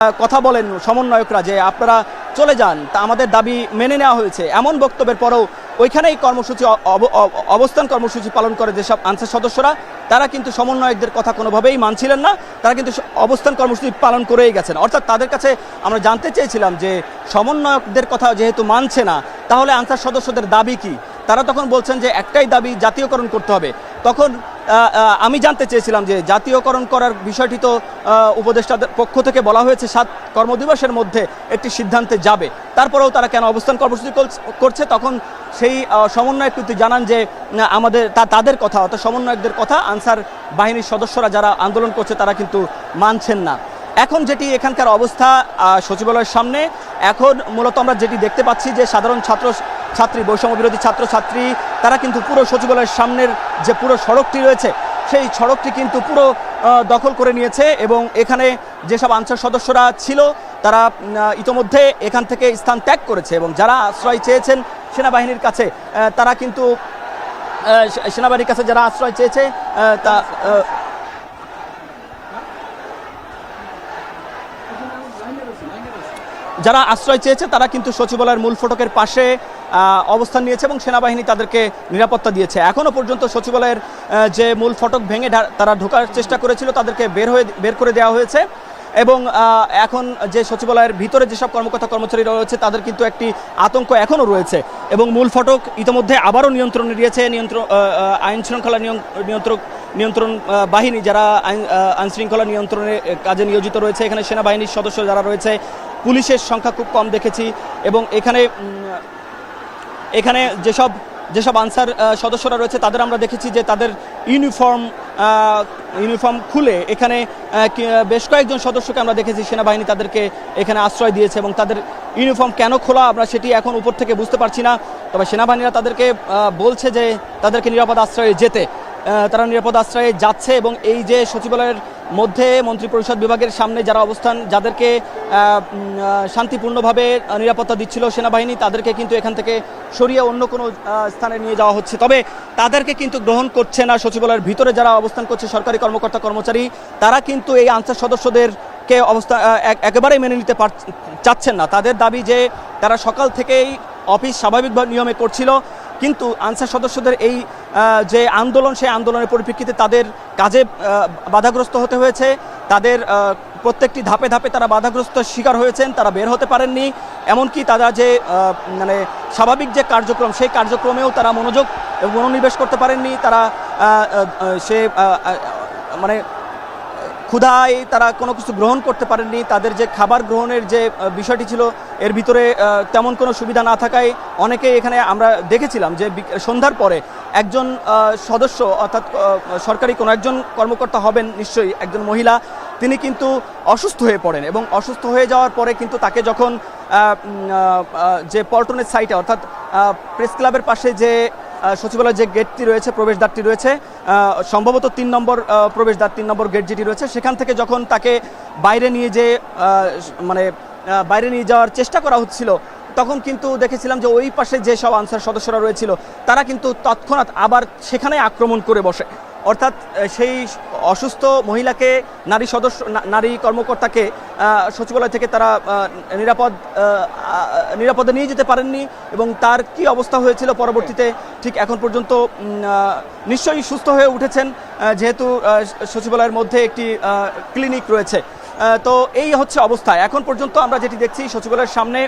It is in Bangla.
কথা বলেন সমন্বয়করা যে আপনারা চলে যান, তা আমাদের দাবি মেনে নেওয়া হয়েছে, এমন বক্তব্যের পরেও ওইখানেই কর্মসূচি অবস্থান কর্মসূচি পালন করে যেসব আনসার সদস্যরা, তারা কিন্তু সমন্বয়কদের কথা কোনোভাবেই মানছিলেন না, তারা কিন্তু অবস্থান কর্মসূচি পালন করেই গেছেন। অর্থাৎ তাদের কাছে আমরা জানতে চেয়েছিলাম যে সমন্বয়কদের কথা যেহেতু মানছে না, তাহলে আনসার সদস্যদের দাবি কি? তারা তখন বলছেন যে একটাই দাবি, জাতীয়করণ করতে হবে। তখন আমি জানতে চেয়েছিলাম যে জাতীয়করণ করার বিষয়টি তো উপদেষ্টাদের পক্ষ থেকে বলা হয়েছে 7 কর্মদিবসের মধ্যে একটি সিদ্ধান্তে যাবে, তারপরেও তারা কেন অবস্থান কর্মসূচি করছে? তখন সেই সমন্বয়ক কিন্তু জানান যে তাদের কথা, অর্থাৎ সমন্বয়কদের কথা আনসার বাহিনীর সদস্যরা যারা আন্দোলন করছে তারা কিন্তু মানছেন না। এখন যেটি এখানকার অবস্থা সচিবালয়ের সামনে, এখন মূলত আমরা যেটি দেখতে পাচ্ছি যে সাধারণ ছাত্রী, বৈষম্য বিরোধী ছাত্রছাত্রী, তারা কিন্তু পুরো সচিবালয়ের সামনের যে পুরো সড়কটি রয়েছে সেই সড়কটি কিন্তু পুরো দখল করে নিয়েছে, এবং এখানে যেসব আনসার সদস্যরা ছিল তারা ইতোমধ্যে এখান থেকে স্থান ত্যাগ করেছে, এবং যারা আশ্রয় চেয়েছেন সেনাবাহিনীর কাছে, তারা কিন্তু সেনাবাহিনীর কাছে যারা আশ্রয় চেয়েছে যারা আশ্রয় চেয়েছে তারা কিন্তু সচিবালয়ের মূল ফটকের পাশে অবস্থান নিয়েছে এবং সেনাবাহিনী তাদেরকে নিরাপত্তা দিয়েছে। এখনও পর্যন্ত সচিবালয়ের যে মূল ফটক ভেঙে তারা ঢোকার চেষ্টা করেছিল তাদেরকে বের করে দেওয়া হয়েছে, এবং এখন যে সচিবালয়ের ভিতরে যেসব কর্মকর্তা কর্মচারীরা রয়েছে তাদের কিন্তু একটি আতঙ্ক এখনও রয়েছে, এবং মূল ফটক ইতিমধ্যে আবারও নিয়ন্ত্রণে দিয়েছে আইন শৃঙ্খলা নিয়ন্ত্রণ বাহিনী, যারা আইন শৃঙ্খলা নিয়ন্ত্রণের কাজে নিয়োজিত রয়েছে। এখানে সেনাবাহিনীর সদস্য যারা রয়েছে, পুলিশের সংখ্যা খুব কম দেখেছি, এবং এখানে যেসব আনসার সদস্যরা রয়েছে তাদের আমরা দেখেছি যে তাদের ইউনিফর্ম খুলে এখানে বেশ কয়েকজন সদস্যকে আমরা দেখেছি সেনাবাহিনী তাদেরকে এখানে আশ্রয় দিয়েছে, এবং তাদের ইউনিফর্ম কেন খোলা আমরা সেটি এখন উপর থেকে বুঝতে পারছি না। তবে সেনাবাহিনীরা তাদেরকে বলছে যে তাদেরকে নিরাপদ আশ্রয়ে যেতে, তারা নিরাপদ আশ্রয়ে যাচ্ছে, এবং এই যে সচিবালয়ের মধ্যে মন্ত্রিপরিষদ বিভাগের সামনে যারা যাদেরকে শান্তিপূর্ণভাবে নিরাপত্তা দিচ্ছিল সেনাবাহিনী, তাদেরকে কিন্তু এখান থেকে সরিয়ে অন্য কোনো স্থানে নিয়ে যাওয়া হচ্ছে। তবে তাদেরকে কিন্তু গ্রহণ করছে না সচিবালয়ের ভিতরে যারা অবস্থান করছে সরকারি কর্মকর্তা কর্মচারী, তারা কিন্তু এই আনসার সদস্যদেরকে একেবারেই মেনে নিতে চাচ্ছেন না। তাদের দাবি যে তারা সকাল থেকেই অফিস স্বাভাবিকভাবে নিয়মে করছিল, কিন্তু আনসার সদস্যদের এই যে আন্দোলন, সেই আন্দোলনের পরিপ্রেক্ষিতে তাদের কাজে বাধাগ্রস্ত হতে হয়েছে, তাদের প্রত্যেকটি ধাপে ধাপে তারা বাধাগ্রস্ত শিকার হয়েছেন, তারা বের হতে পারেননি, এমনকি তারা যে স্বাভাবিক যে কার্যক্রম সেই কার্যক্রমেও তারা মনোনিবেশ করতে পারেননি। তারা ক্ষুধায় তারা কোনো কিছু গ্রহণ করতে পারেননি। তাদের যে খাবার গ্রহণের যে বিষয়টি ছিল এর ভিতরে তেমন কোনো সুবিধা না থাকায় অনেকেই এখানে আমরা দেখেছিলাম যে সন্ধ্যার পরে একজন সদস্য, অর্থাৎ সরকারি কোনো একজন কর্মকর্তা হবেন নিশ্চয়ই, একজন মহিলা, তিনি কিন্তু অসুস্থ হয়ে পড়েন, এবং অসুস্থ হয়ে যাওয়ার পরে কিন্তু তাকে যখন যে পল্টনের সাইটে, অর্থাৎ প্রেস ক্লাবের পাশে যে সচিবালয়ের যে গেটটি রয়েছে, প্রবেশদ্বারটি রয়েছে, সম্ভবত 3 নম্বর প্রবেশদ্বার, 3 নম্বর গেট যেটি রয়েছে, সেখান থেকে যখন তাকে বাইরে নিয়ে যাওয়ার চেষ্টা করা হচ্ছিল, তখন কিন্তু দেখেছিলাম যে ওই পাশে যেসব আনসার সদস্যরা রয়েছিল তারা কিন্তু তৎক্ষণাৎ আবার সেখানে আক্রমণ করে বসে। অর্থাৎ সেই অসুস্থ মহিলাকে, নারী কর্মকর্তাকে সচিবালয় থেকে তারা নিরাপদে নিয়ে যেতে পারেননি, এবং তার কি অবস্থা হয়েছিল পরবর্তীতে ঠিক এখন পর্যন্ত নিশ্চয়ই সুস্থ হয়ে উঠেছেন, যেহেতু সচিবালয়ের মধ্যে একটি ক্লিনিক রয়েছে। তো এই হচ্ছে অবস্থা। এখন পর্যন্ত আমরা যেটি দেখছি সচিবালয়ের সামনে